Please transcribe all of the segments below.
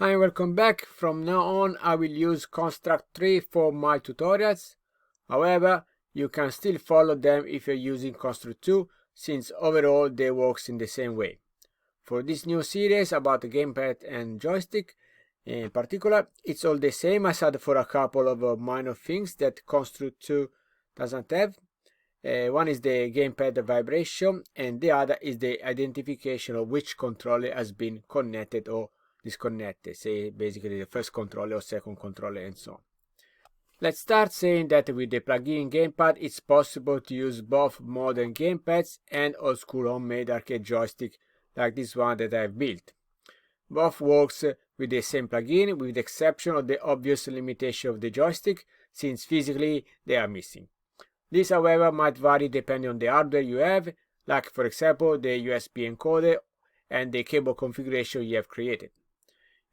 Hi and welcome back. From now on I will use Construct 3 for my tutorials. However, you can still follow them if you're using Construct 2, since overall they work in the same way. For this new series about the gamepad and joystick in particular, it's all the same aside for a couple of minor things that Construct 2 doesn't have. One is the gamepad vibration and the other is the identification of which controller has been connected or disconnected, say basically the first controller or second controller and so on. Let's start saying that with the plug-in gamepad it's possible to use both modern gamepads and old school homemade arcade joystick like this one that I've built. Both works with the same plugin with the exception of the obvious limitation of the joystick, since physically they are missing. This however might vary depending on the hardware you have, like for example the USB encoder and the cable configuration you have created.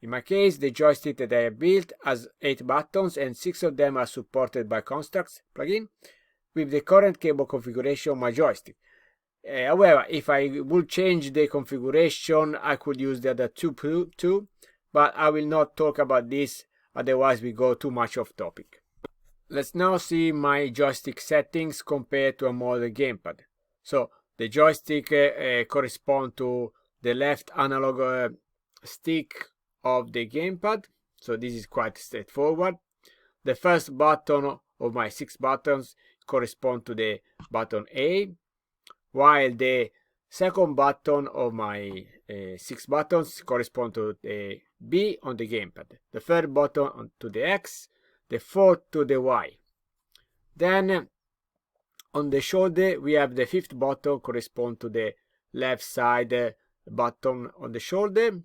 In my case, the joystick that I have built has 8 buttons and 6 of them are supported by Construct's plugin with the current cable configuration of my joystick. However, if I would change the configuration, I could use the other two too, but I will not talk about this, otherwise we go too much off topic. Let's now see my joystick settings compared to a modern gamepad. So the joystick corresponds to the left analog stick of the gamepad, so this is quite straightforward. The first button of my 6 buttons correspond to the button A, while the second button of my 6 buttons correspond to the B on the gamepad, the third button to the X, the fourth to the Y. Then on the shoulder we have the 5th button correspond to the left side button on the shoulder,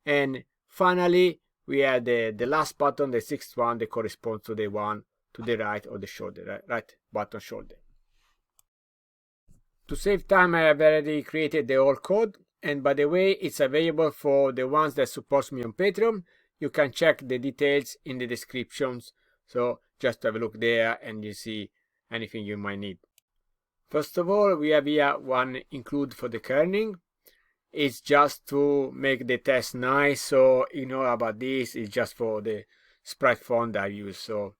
and finally we have the last button, the 6th one, that corresponds to the one to the right of the shoulder, right button shoulder. To save time I have already created the whole code, and by the way it's available for the ones that support me on Patreon. You can check the details in the descriptions, so just have a look there and you see anything you might need. First of all, we have here one include for the kerning. It's just to make the test nice, so ignore about this. It's just for the sprite font I use, so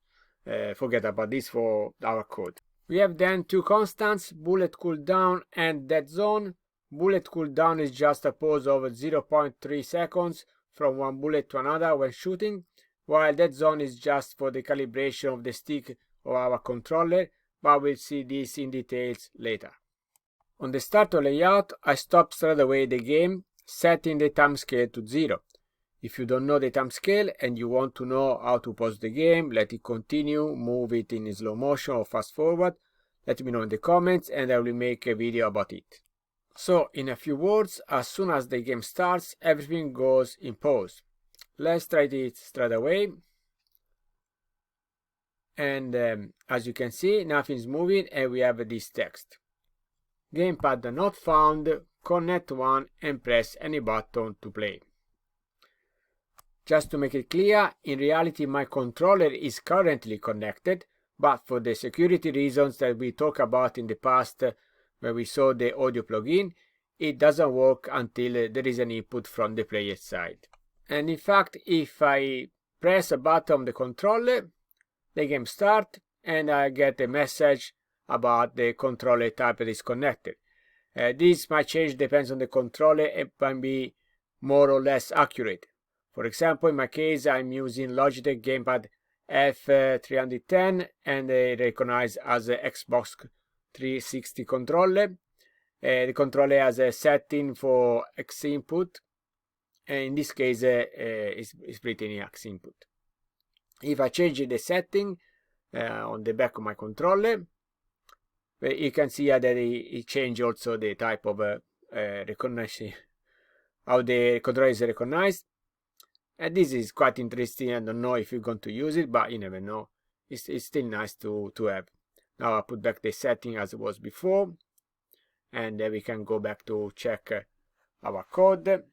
forget about this for our code. We have then 2 constants, bullet cooldown and dead zone. Bullet cooldown is just a pause of 0.3 seconds from one bullet to another when shooting, while dead zone is just for the calibration of the stick of our controller, but we'll see this in details later. On the starter layout, I stopped straight away the game, setting the timescale to 0. If you don't know the timescale and you want to know how to pause the game, let it continue, move it in slow motion or fast forward, let me know in the comments and I will make a video about it. So, in a few words, as soon as the game starts, everything goes in pause. Let's try it straight away. And as you can see, nothing's moving and we have this text. Gamepad not found, connect one and press any button to play. Just to make it clear, in reality my controller is currently connected, but for the security reasons that we talked about in the past where we saw the audio plugin, it doesn't work until there is an input from the player side. And in fact, if I press a button on the controller, the game starts and I get a message about the controller type that is connected. This might change, depends on the controller, and can be more or less accurate. For example, in my case, I'm using Logitech Gamepad F310 and recognized as an Xbox 360 controller. The controller has a setting for X input, and in this case it's split in X input. If I change the setting on the back of my controller, you can see that it changes also the type of recognition, how the controller is recognized. And this is quite interesting. I don't know if you're going to use it, but you never know. It's still nice to have. Now I put back the setting as it was before, and we can go back to check our code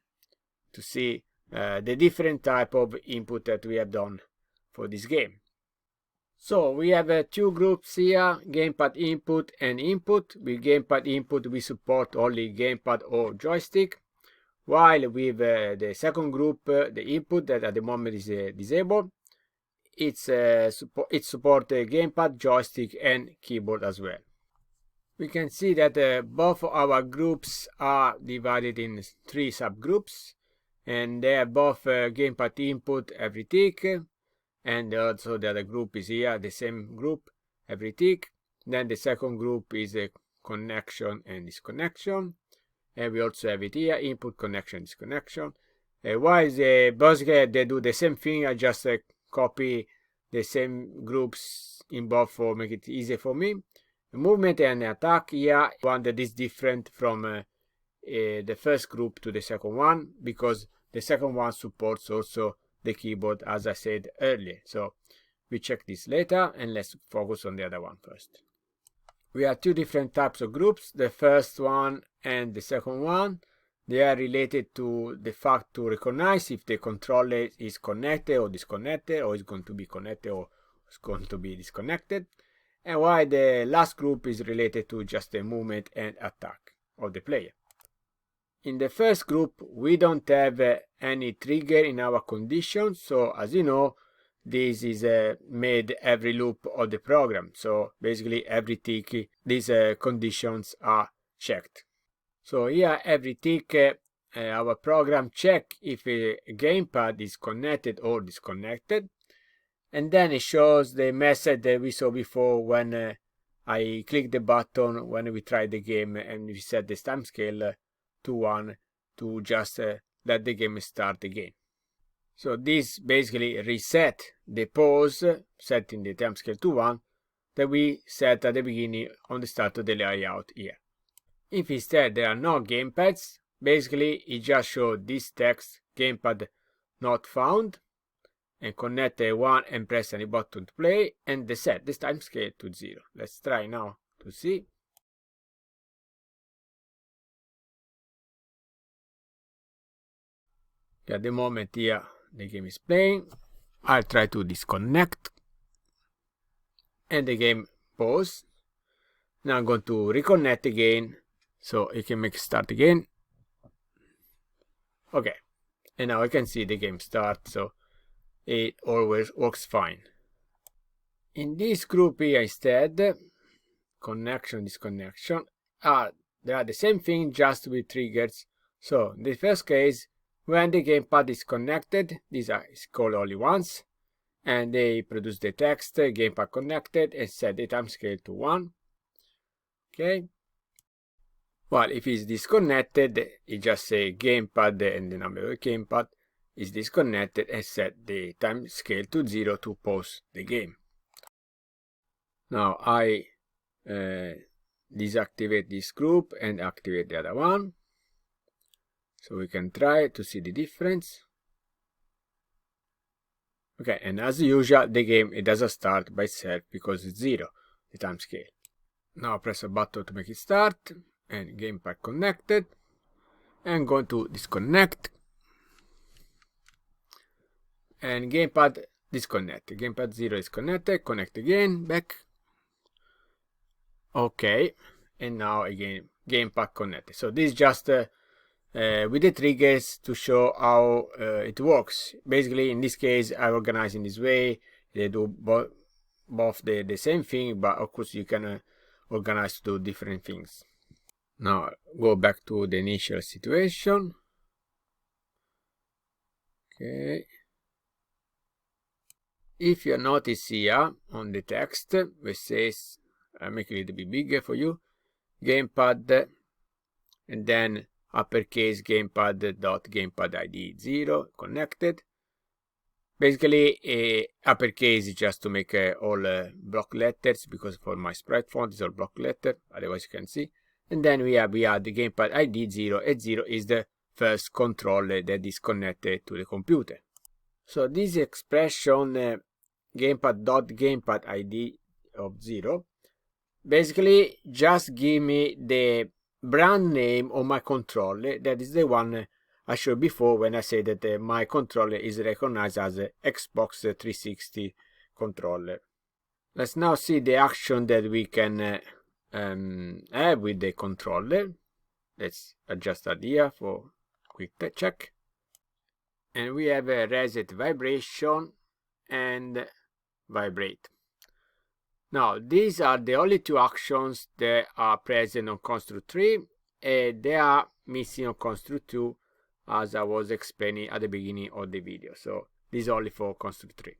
to see the different type of input that we have done for this game. So we have 2 groups here, gamepad input and input. With gamepad input we support only gamepad or joystick, while with the second group, the input that at the moment is disabled, it supports gamepad, joystick and keyboard as well. We can see that both our groups are divided in 3 subgroups, and they are both gamepad input, every tick, and also the other group is here, the same group, every tick. Then the second group is a connection and disconnection, and we also have it here, input, connection, disconnection. While basically they do the same thing, I just copy the same groups in both for make it easier for me. Movement and attack here, one that is different from the first group to the second one, because the second one supports also the keyboard, as I said earlier. So we check this later, and let's focus on the other one first. We have 2 different types of groups, the first one and the second one. They are related to the fact to recognize if the controller is connected or disconnected, or is going to be connected or is going to be disconnected. And while the last group is related to just the movement and attack of the player. In the first group, we don't have any trigger in our condition, so as you know, this is made every loop of the program. So basically every tick, these conditions are checked. So here every tick, our program check if a gamepad is connected or disconnected, and then it shows the message that we saw before when I click the button when we try the game and we set the time scale to 1 to just let the game start again. So this basically reset the pause, setting the time scale to 1 that we set at the beginning on the start of the layout here. If instead there are no gamepads, basically it just shows this text, gamepad not found, and connect the 1 and press any button to play, and they set this time scale to 0. Let's try now to see. At the moment here the game is playing. I'll try to disconnect and the game pause. Now I'm going to reconnect again so it can make start again. Okay, and now I can see the game start, so it always works fine. In this group here instead, connection, disconnection, they are the same thing just with triggers. So in the first case, when the gamepad is connected, these are called only once, and they produce the text, gamepad connected, and set the time scale to 1. Okay. Well, if it's disconnected, it just say gamepad and the number of the gamepad is disconnected, and set the time scale to 0 to pause the game. Now I deactivate this group and activate the other one, so we can try to see the difference. Okay, and as usual, the game, it doesn't start by itself because it's 0, the time scale. Now press a button to make it start, and gamepad connected. I'm going to disconnect, and gamepad disconnected. Gamepad 0 is connected, connect again, back. Okay, and now again, gamepad connected. So this is just with the triggers to show how it works. Basically, in this case, I organize in this way. They do both the same thing, but of course you can organize to do different things. Now go back to the initial situation. Okay. If you notice here on the text, which says, I'll make it a little bit bigger for you, gamepad, and then uppercase gamepad.gamepad ID 0 connected. Basically, uppercase is just to make all block letters, because for my sprite font is all block letter, otherwise you can see. And then we have the gamepad ID 0, and 0 is the first controller that is connected to the computer. So this expression, gamepad.gamepad ID of 0, basically just give me the brand name of my controller. That is the one I showed before when I said that my controller is recognized as a Xbox 360 controller. Let's now see the action that we can have with the controller. Let's adjust that here for quick check. And we have a reset vibration and vibrate. Now these are the only two actions that are present on Construct 3, and they are missing on Construct 2, as I was explaining at the beginning of the video. So this is only for Construct 3.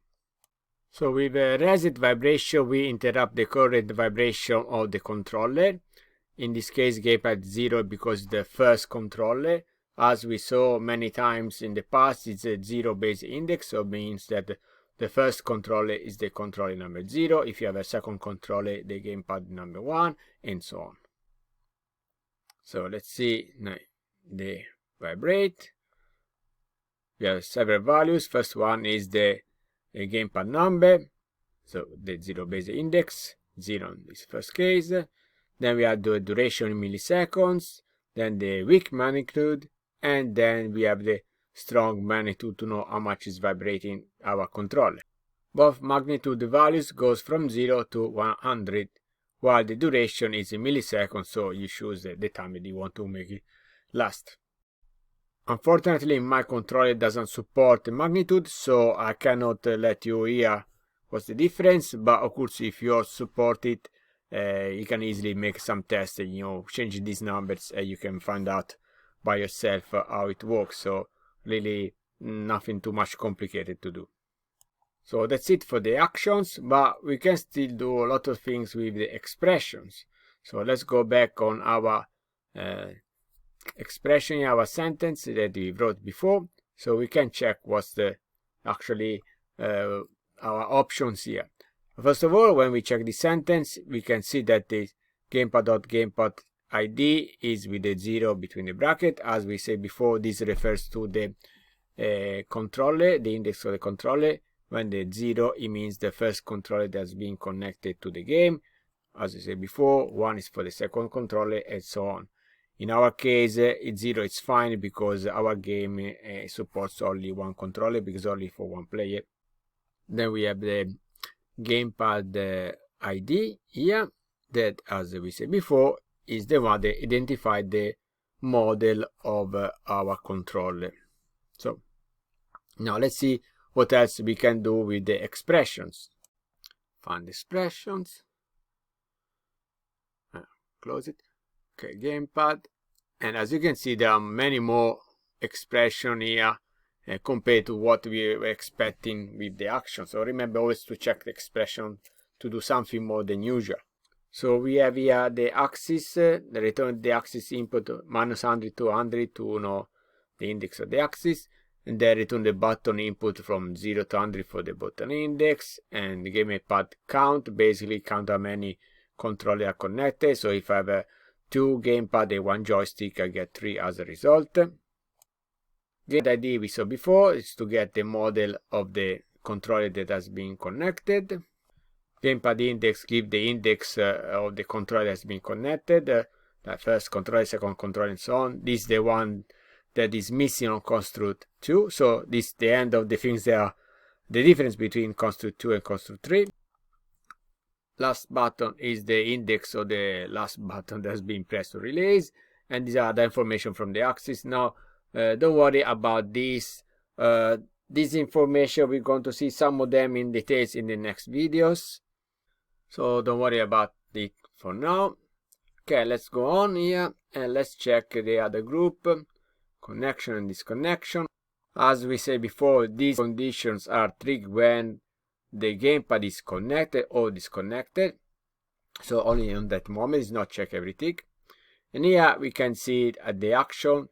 So with a reset vibration, we interrupt the current vibration of the controller. In this case, Gamepad 0 because the first controller. As we saw many times in the past, it's a 0 base index, so it means that the first controller is the controller number 0. If you have a second controller, the gamepad number 1, and so on. So let's see the vibrate. We have several values. First one is the gamepad number, so the 0 base index, 0 in this first case. Then we have the duration in milliseconds, then the weak magnitude, and then we have the strong magnitude to know how much is vibrating our controller. Both magnitude values goes from 0 to 100, while the duration is in milliseconds, so you choose the time that you want to make it last. Unfortunately, my controller doesn't support the magnitude, so I cannot let you hear what's the difference, but of course if yours support it, you can easily make some tests and change these numbers, and you can find out by yourself how it works. So really nothing too much complicated to do. So that's it for the actions, but we can still do a lot of things with the expressions. So let's go back on our expression in our sentence that we wrote before, so we can check what's the actually our options here. First of all, when we check the sentence, we can see that the gamepad.gamepad ID is with the 0 between the bracket. As we said before, this refers to the controller, the index of the controller. When the 0, it means the first controller that's being connected to the game. As we said before, 1 is for the second controller, and so on. In our case, 0 is fine because our game supports only one controller, because only for one player. Then we have the gamepad ID here, that, as we said before, is the one that identifies the model of our controller. So now let's see what else we can do with the expressions. Find expressions, close it. Okay, gamepad, and as you can see, there are many more expressions here compared to what we were expecting with the action. So remember always to check the expression to do something more than usual. So we have here the axis, the return the axis input -100 to 100 to know the index of the axis, and then return the button input from 0 to 100 for the button index, and the gamepad count, basically count how many controllers are connected. So if I have 2 gamepad and 1 joystick, I get 3 as a result. The ID we saw before is to get the model of the controller that has been connected. Gamepad index gives the index of the controller that has been connected, the first controller, second controller, and so on. This is the one that is missing on Construct 2. So this is the end of the things that are the difference between Construct 2 and Construct 3. Last button is the index of the last button that has been pressed to release, and these are the information from the axis. Now don't worry about this information. We're going to see some of them in details in the next videos, so don't worry about it for now. Okay, let's go on here and let's check the other group, connection and disconnection. As we said before, these conditions are triggered when the gamepad is connected or disconnected, so only on that moment. It's not check everything. And here we can see it at the action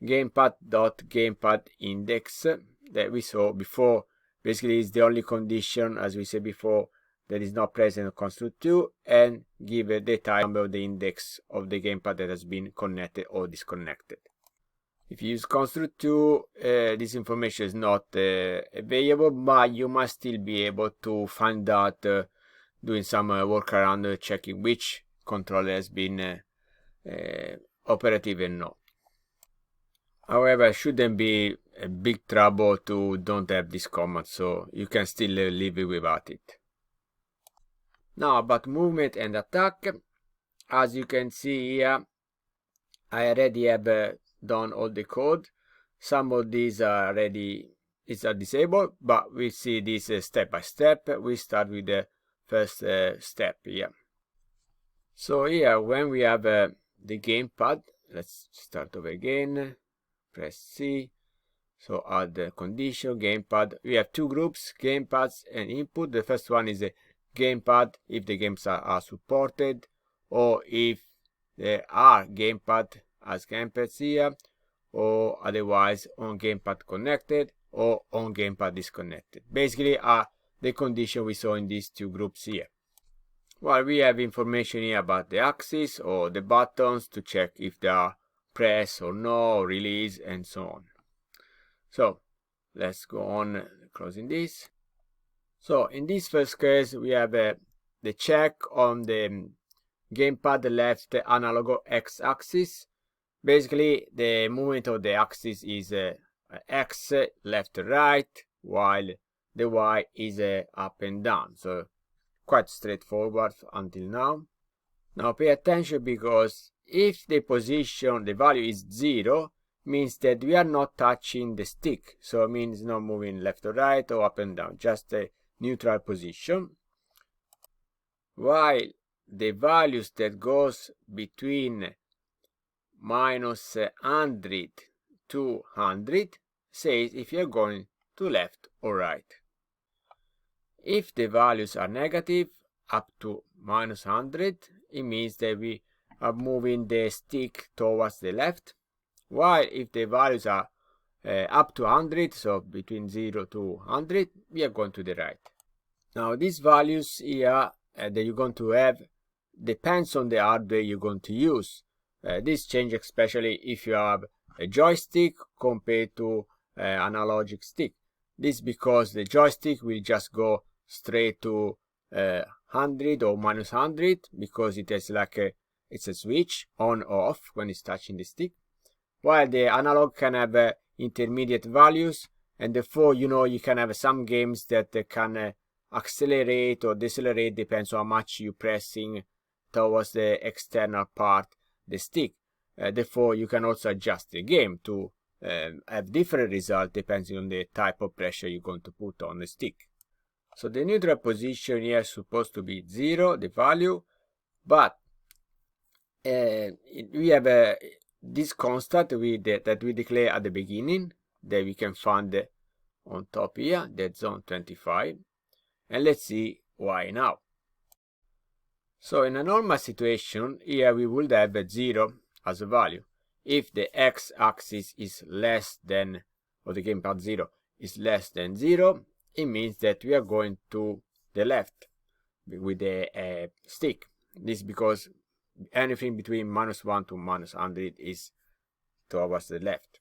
gamepad.gamepad index that we saw before. Basically it's the only condition, as we said before, that is not present in Construct 2, and give the time number of the index of the gamepad that has been connected or disconnected. If you use Construct 2, this information is not available, but you must still be able to find out doing some workaround, checking which controller has been operative and not. However, it shouldn't be a big trouble to don't have this command, so you can still live without it. Now about movement and attack. As you can see here, I already have done all the code. Some of these are already disabled, but we see this step by step. We start with the first step here. So here, when we have the gamepad, let's start over again, press C. So add the condition, gamepad. We have two groups, gamepads and input. The first one is a gamepad if the games are supported, or if there are gamepad as gamepads here, or otherwise on gamepad connected or on gamepad disconnected. Basically are the condition we saw in these two groups here. Well, we have information here about the axis or the buttons to check if they are press or no, or release, and so on. So let's go on closing this. So in this first case, we have the check on the gamepad left analog x-axis. Basically, the movement of the axis is x left to right, while the y is up and down. So quite straightforward until now. Now pay attention, because if the position, the value is 0, means that we are not touching the stick. So it means not moving left or right or up and down, just a neutral position. While the values that goes between minus 100 to 100 says if you're going to left or right. If the values are negative up to minus 100, it means that we are moving the stick towards the left. While if the values are up to 100, so between 0 to 100, we are going to the right. Now these values here that you're going to have depends on the hardware you're going to use. This changes especially if you have a joystick compared to analogic stick. This because the joystick will just go straight to 100 or minus 100, because it has like it's a switch on or off when it's touching the stick, while the analog can have intermediate values, and therefore you can have some games that can accelerate or decelerate, depends on how much you're pressing towards the external part, the stick. Therefore you can also adjust the game to have different results depending on the type of pressure you're going to put on the stick. So the neutral position here is supposed to be 0, the value, but we have this constant that we declare at the beginning, that we can find on top here, that's zone 25, and let's see why now. So in a normal situation, here we would have 0 as a value. If the x-axis is less than, or the gamepad 0 is less than 0, it means that we are going to the left with the stick. This is because anything between minus 1 to minus 100 is towards the left.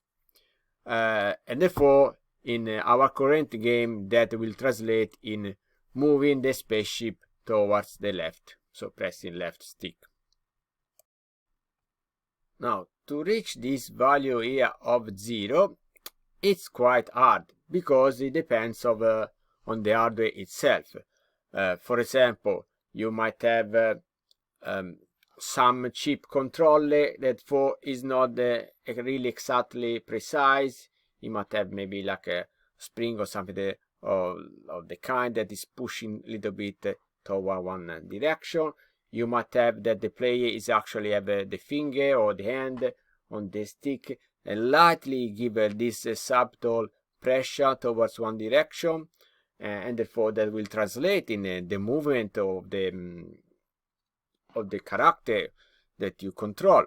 And therefore, in our current game, that will translate in moving the spaceship towards the left, so pressing left stick. Now, to reach this value here of 0, it's quite hard, because it depends on the hardware itself. For example, you might have some chip controller that is not really exactly precise. You might have maybe like a spring or something of the kind that is pushing a little bit toward one direction. You might have that the player is actually have the finger or the hand on the stick and lightly give this subtle pressure towards one direction, and therefore that will translate in the movement of the character that you control.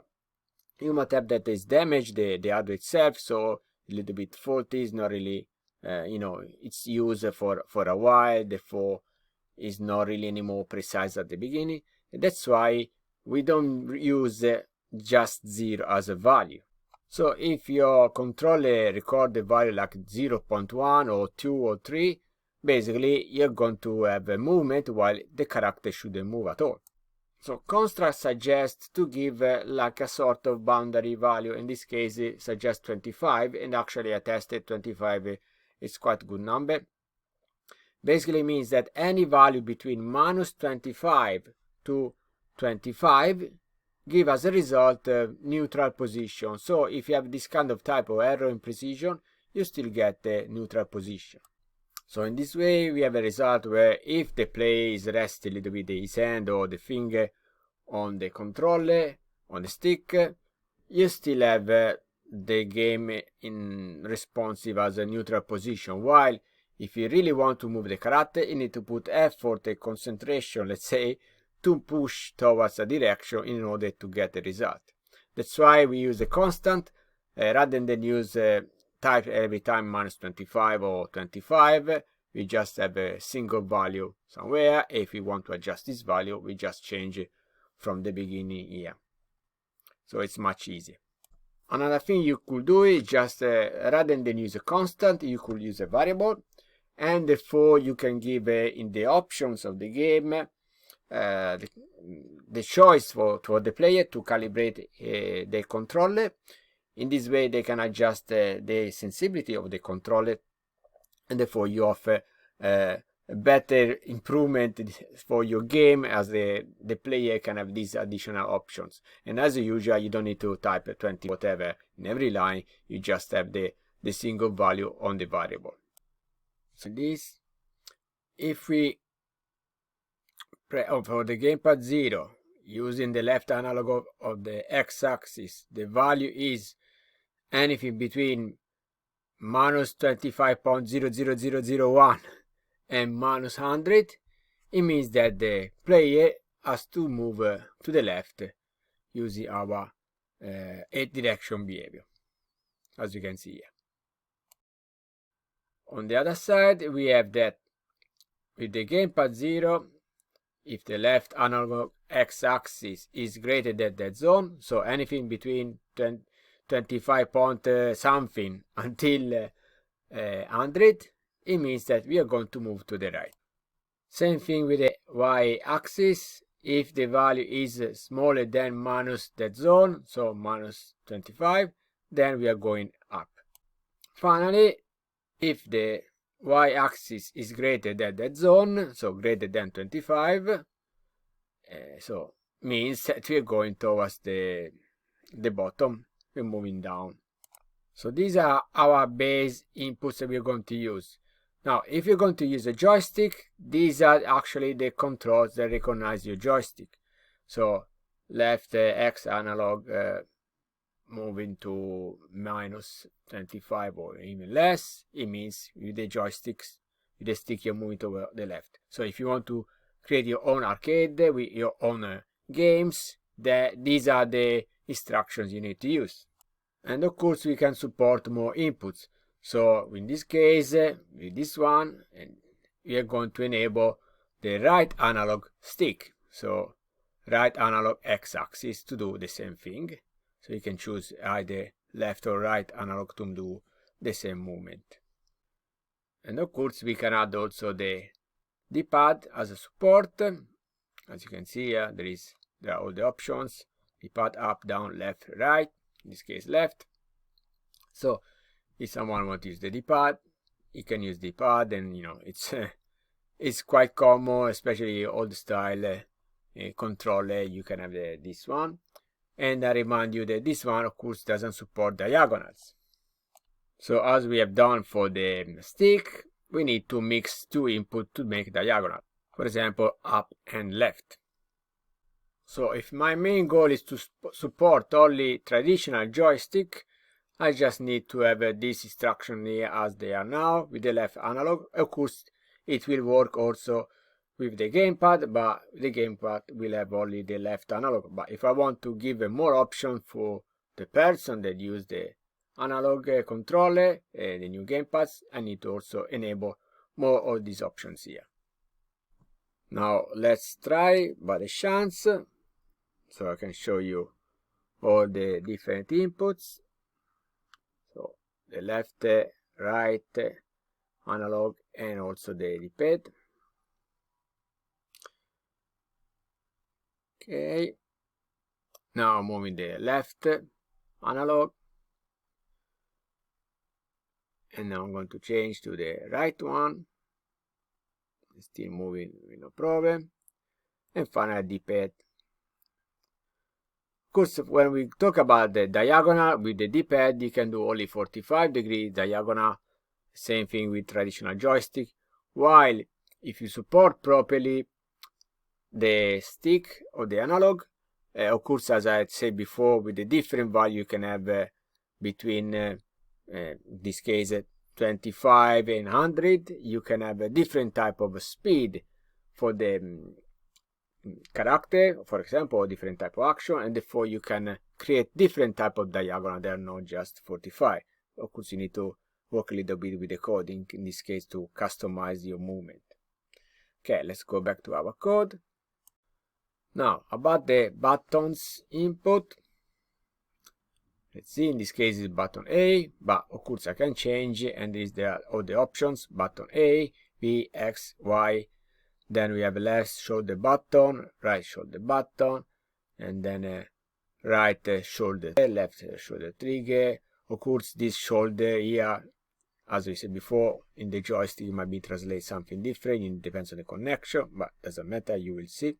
You might have that is damaged the hardware itself, so a little bit faulty, is not really it's used for a while, therefore is not really any more precise at the beginning. And that's why we don't use just 0 as a value. So if your controller record the value like 0.1 or 2 or 3, basically you're going to have a movement while the character shouldn't move at all. So Construct suggests to give like a sort of boundary value. In this case it suggests 25, and actually I tested 25, it's quite a good number. Basically means that any value between minus 25 to 25 give as a result neutral position. So if you have this kind of type of error in precision, you still get the neutral position. So in this way we have a result where if the player is resting a little bit his hand or the finger on the controller, on the stick, you still have the game in responsive as a neutral position, while if you really want to move the character, you need to put effort and concentration, let's say, to push towards a direction in order to get the result. That's why we use a constant rather than use type every time -25 or 25. We just have a single value somewhere. If we want to adjust this value, we just change it from the beginning here. So it's much easier. Another thing you could do is just rather than use a constant, you could use a variable, and therefore you can give in the options of the game the choice for the player to calibrate the controller. In this way they can adjust the sensibility of the controller, and therefore you offer a better improvement for your game, as the player can have these additional options. And as usual, you don't need to type 20 whatever in every line, you just have the single value on the variable. So this, if we for the gamepad 0, using the left analog of the x-axis, the value is anything between -25.00001 and -100, it means that the player has to move to the left using our 8 direction behavior, as you can see here. On the other side, we have that with the gamepad 0, if the left analog x-axis is greater than that zone, so anything between 25 point something until 100, it means that we are going to move to the right. Same thing with the y-axis. If the value is smaller than minus that zone, so -25, then we are going up. Finally, if the y-axis is greater than that zone, so greater than 25, so means that we are going towards the bottom, we're moving down. So these are our base inputs that we're going to use. Now, if you're going to use a joystick, these are actually the controls that recognize your joystick. So left X analog moving to -25 or even less, it means with the joysticks, with the stick, you're moving to the left. So if you want to create your own arcade with your own games, these are the instructions you need to use. And of course we can support more inputs. So in this case, with this one, and we are going to enable the right analog stick. So right analog x-axis to do the same thing. So you can choose either left or right analog to do the same movement. And of course we can add also the D-pad as a support. As you can see here, there are all the options: D-pad up, down, left, right. In this case left. So if someone wants to use the D-pad, you can use D-pad, and it's quite common, especially old style controller. You can have this one, and I remind you that this one of course doesn't support diagonals. So as we have done for the stick, we need to mix two inputs to make diagonal, for example up and left. So if my main goal is to support only traditional joystick, I just need to have this instruction here as they are now with the left analog. Of course it will work also with the gamepad, but the gamepad will have only the left analog. But if I want to give more option for the person that use the analog controller, the new gamepads, I need to also enable more of these options here. Now let's try by the chance, so I can show you all the different inputs. So the left, right, analog, and also the D-pad. Okay, now moving the left analog, and now I'm going to change to the right one. Still moving with no problem. And finally D-pad. course, when we talk about the diagonal with the D-pad, you can do only 45-degree diagonal. Same thing with traditional joystick. While if you support properly the stick or the analog, of course, as I had said before, with the different value you can have between this case 25 and 100, you can have a different type of speed for the character, for example, or different type of action, and therefore you can create different type of diagonal. They are not just 45. Of course, you need to work a little bit with the coding in this case to customize your movement. Okay, let's go back to our code. Now, about the buttons input, let's see, in this case it's button A, but of course I can change it, and these are all the options: button A, B, X, Y. Then we have left shoulder button, right shoulder button, and then right shoulder, left shoulder trigger. Of course, this shoulder here, as we said before, in the joystick it might be translate something different. It depends on the connection, but doesn't matter, you will see.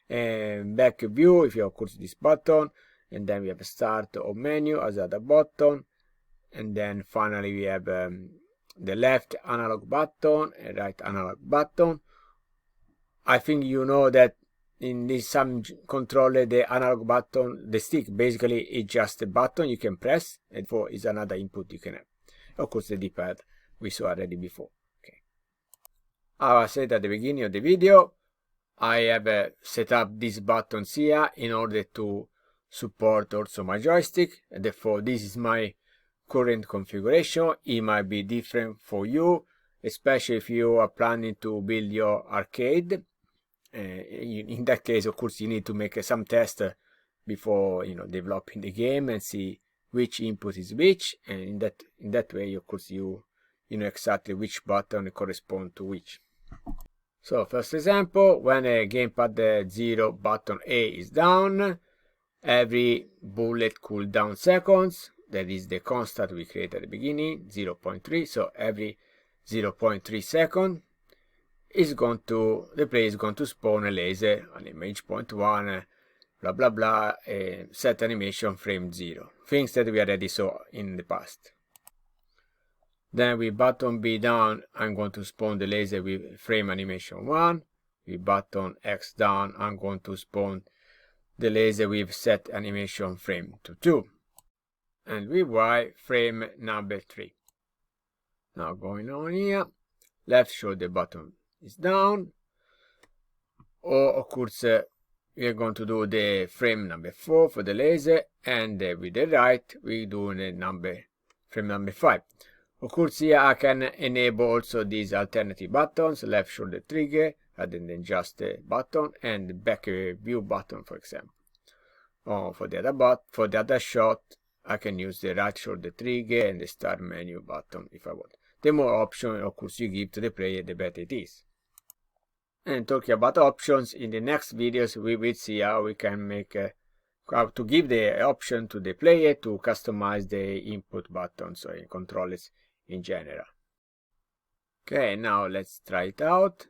And back view, if you of course this button, and then we have a start or menu as other button, and then finally we have the left analog button and right analog button. I think you know that in this some controller, the analog button, the stick basically is just a button you can press, and for is another input you can have. Of course, the D-pad we saw already before. Okay. As I said at the beginning of the video, I have set up these buttons here in order to support also my joystick, and therefore this is my current configuration. It might be different for you, especially if you are planning to build your arcade. In that case, of course, you need to make some test before developing the game and see which input is which, and in that way, of course, you know exactly which button correspond to which. So first example, when a gamepad 0 button A is down, every bullet cooldown seconds, that is the constant we created at the beginning, 0.3, so every 0.3 second the player is going to spawn a laser on image point 1, blah blah blah, set animation frame 0, things that we already saw in the past. Then with button B down, I'm going to spawn the laser with frame animation 1. With button X down, I'm going to spawn the laser with set animation frame to 2. And with Y, frame number 3. Now going on here, left shoulder button is down, or of course we are going to do the frame number 4 for the laser, and with the right we do the frame number 5. Of course, here I can enable also these alternative buttons, left shoulder trigger rather than just the button, and the back view button, for example. Or for the other shot, I can use the right shoulder trigger and the start menu button if I want. The more options, of course, you give to the player, the better it is. And talking about options, in the next videos we will see how we can make how to give the option to the player to customize the input buttons or controllers in general. Okay, now let's try it out.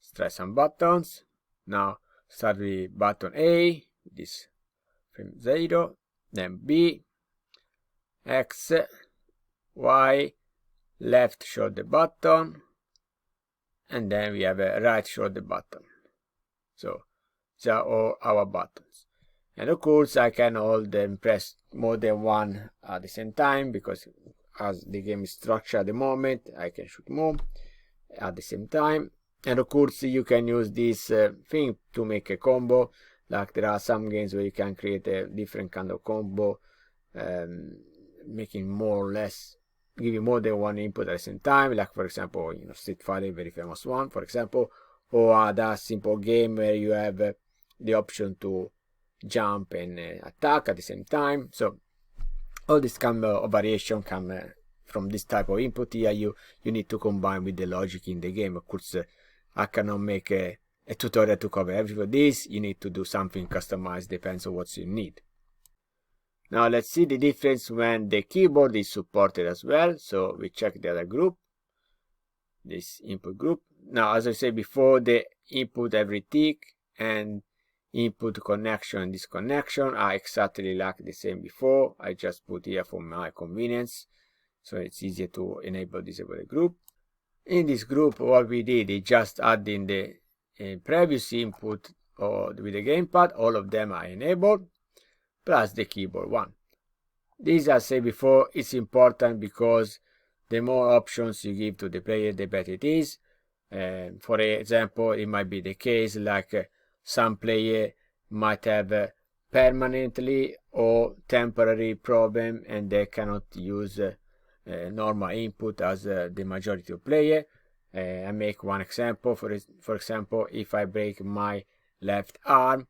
Let's try some buttons. Now start with button A, this frame 0, then B, X, Y, left shoulder button, and then we have a right shoulder button. So these are all our buttons. And of course I can hold and press more than one at the same time, because as the game is structured at the moment, I can shoot more at the same time. And of course you can use this thing to make a combo. Like there are some games where you can create a different kind of combo, making more or less, giving more than one input at the same time. Like for example, Street Fighter, very famous one, for example, or that simple game where you have the option to jump and attack at the same time. So all this kind of variation come from this type of input here. You need to combine with the logic in the game. Of course, I cannot make a tutorial to cover everything of this. You need to do something customized, depends on what you need. Now let's see the difference when the keyboard is supported as well. So we check the other group, this input group. Now, as I said before, the input every tick, and input connection and disconnection are exactly like the same before. I just put here for my convenience, so it's easier to enable disable the group. In this group, what we did is just add in the previous input or with the gamepad. All of them are enabled, plus the keyboard one. This, as I said before, is important because the more options you give to the player, the better it is. For example, it might be the case like some player might have permanently or temporary problem and they cannot use normal input as the majority of player. I make one example. For example, if I break my left arm,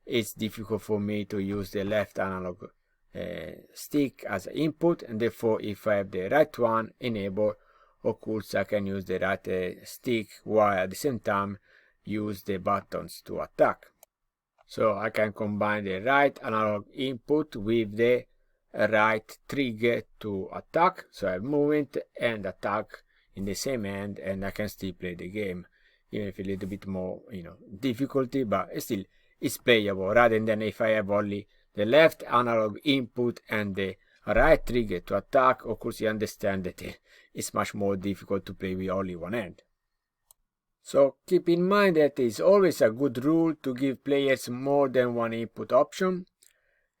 it's difficult for me to use the left analog stick as input, and therefore if I have the right one enabled, of course I can use the right stick while at the same time use the buttons to attack. So I can combine the right analog input with the right trigger to attack, so I have movement and attack in the same hand, and I can still play the game, even if a little bit more difficulty, but still it's playable, rather than if I have only the left analog input and the right trigger to attack. Of course you understand that it's much more difficult to play with only one hand. So keep in mind that it's always a good rule to give players more than one input option.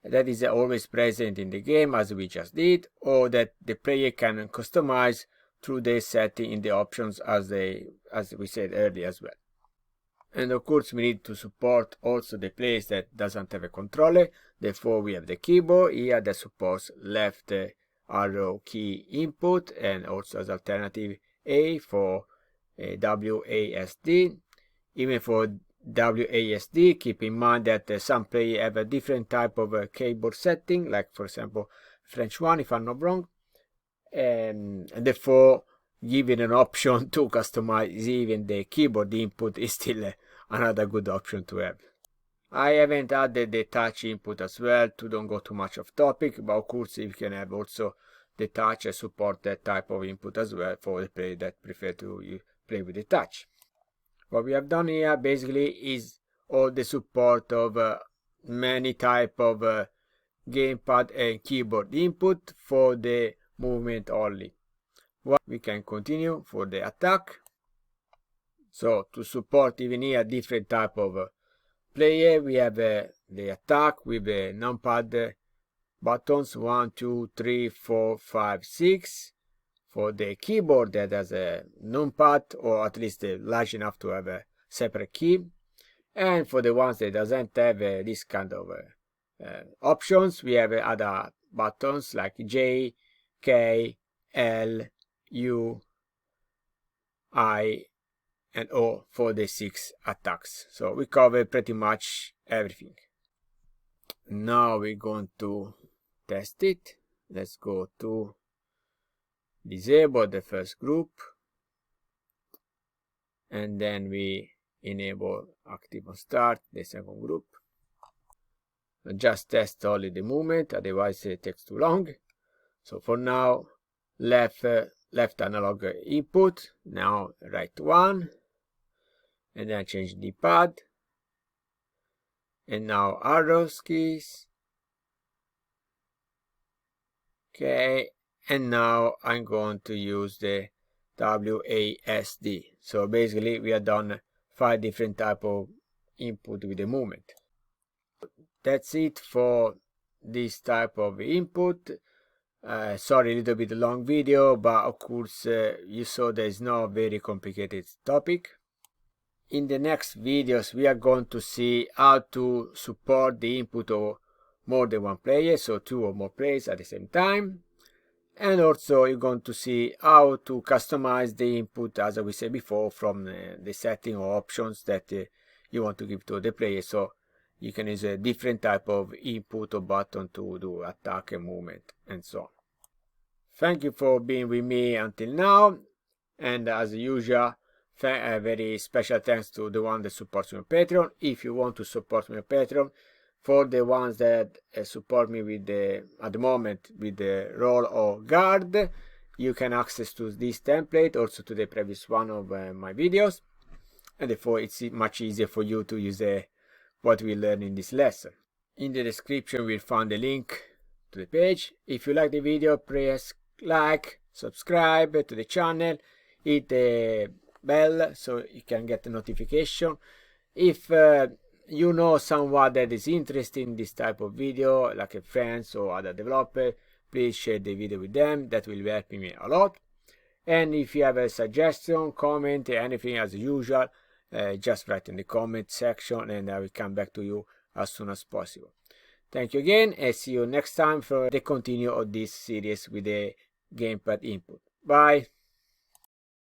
That is always present in the game, as we just did, or that the player can customize through the setting in the options as we said earlier as well. And of course we need to support also the players that doesn't have a controller. Therefore we have the keyboard here that supports left arrow key input, and also as alternative A for WASD. Even for WASD, keep in mind that some players have a different type of keyboard setting, like for example French one if I'm not wrong, and therefore giving an option to customize even the keyboard input is still another good option to have. I haven't added the touch input as well to don't go too much off topic, but of course you can have also the touch and support that type of input as well for the player that prefer to play with the touch. What we have done here basically is all the support of many type of gamepad and keyboard input for the movement only. We can continue for the attack. So to support even here different type of player, we have the attack with the numpad buttons 1, 2, 3, 4, 5, 6. For the keyboard that has a numpad, or at least large enough to have a separate key. And for the ones that doesn't have this kind of options, we have other buttons like J, K, L, U, I, and O for the 6 attacks. So we cover pretty much everything. Now we're going to test it. Let's go to disable the first group, and then we enable active on start the second group. Just test only the movement, otherwise it takes too long. So for now, left analog input, now right one, and then change the pad, and now arrows keys. Okay, and now I'm going to use the WASD. So basically we have done 5 different type of input with the movement. That's it for this type of input. Sorry, a little bit long video, but of course you saw there is no very complicated topic. In the next videos we are going to see how to support the input of more than one player, so 2 or more players at the same time. And also you're going to see how to customize the input, as we said before, from the setting or options that you want to give to the player. So you can use a different type of input or button to do attack and movement and so on. Thank you for being with me until now, and as usual, a very special thanks to the one that supports me on Patreon. If you want to support me on Patreon, for the ones that support me with at the moment with the role of guard, you can access to this template, also to the previous one of my videos, and therefore it's much easier for you to use a what we learned in this lesson. In the description we'll find a link to the page. If you like the video, press like, subscribe to the channel, hit the bell so you can get the notification. If you know someone that is interested in this type of video, like a friend or other developer, please share the video with them. That will be helping me a lot. And if you have a suggestion, comment, anything as usual, just write in the comment section and I will come back to you as soon as possible. Thank you again, and see you next time for the continue of this series with the gamepad input. Bye.